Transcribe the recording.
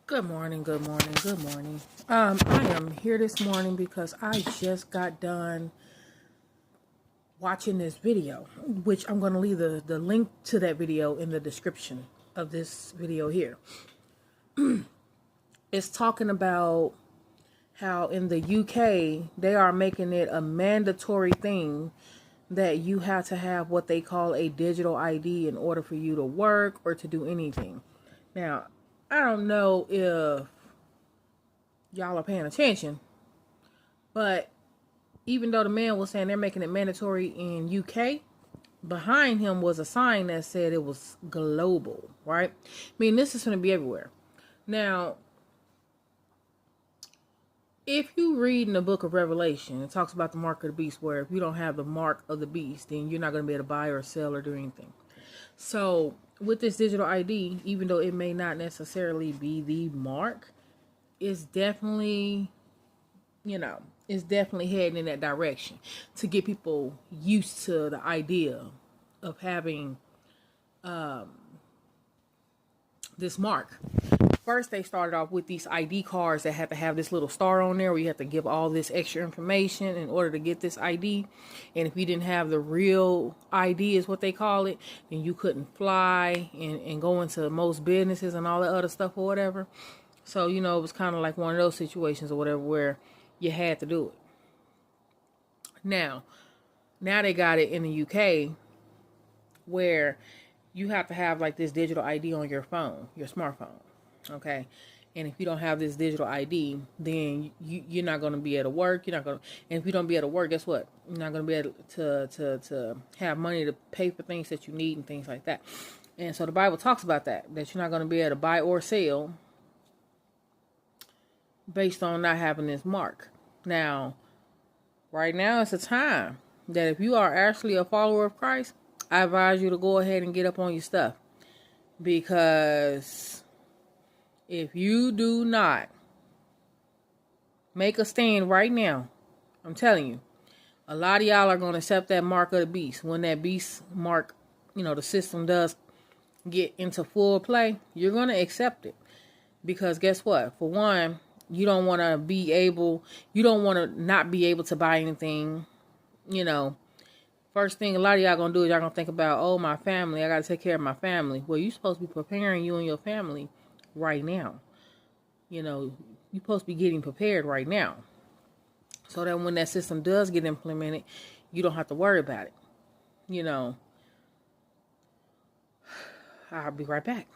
Good morning, good morning, good morning. I am here this morning because I just got done watching this video, which I'm going to leave the link to that video in the description of this video here. It's talking about how in the UK, they are making it a mandatory thing that you have to have what they call a digital ID in order for you to work or to do anything. Now, I don't know if y'all are paying attention, but even though the man was saying they're making it mandatory in UK, behind him was a sign that said it was global, right? I mean, this is going to be everywhere. Now, if you read in the book of Revelation, it talks about the mark of the beast, where if you don't have the mark of the beast, then you're not going to be able to buy or sell or do anything. So with this digital ID, even though it may not necessarily be the mark, it's definitely, it's definitely heading in that direction to get people used to the idea of having this mark. First, they started off with these ID cards that had to have this little star on there where you have to give all this extra information in order to get this ID. And if you didn't have the real ID, is what they call it, then you couldn't fly and go into most businesses and all that other stuff or whatever. So, it was kind of like one of those situations or whatever where you had to do it. Now they got it in the UK where you have to have like this digital ID on your phone, your smartphone. Okay. And if you don't have this digital ID, then you're not going to be able to work. You're not going to, and if you don't be able to work, guess what? You're not going to be able to have money to pay for things that you need and things like that. And so the Bible talks about that you're not going to be able to buy or sell based on not having this mark. Now, right now it's a time that if you are actually a follower of Christ, I advise you to go ahead and get up on your stuff. Because if you do not make a stand right now, I'm telling you, a lot of y'all are going to accept that mark of the beast. When that beast mark, the system does get into full play, you're going to accept it. Because guess what? For one, you don't want to not be able to buy anything. First thing a lot of y'all going to do is y'all going to think about, oh, my family, I got to take care of my family. Well, you're supposed to be preparing you and your family right now. You're supposed to be getting prepared right now. So that when that system does get implemented, you don't have to worry about it. I'll be right back.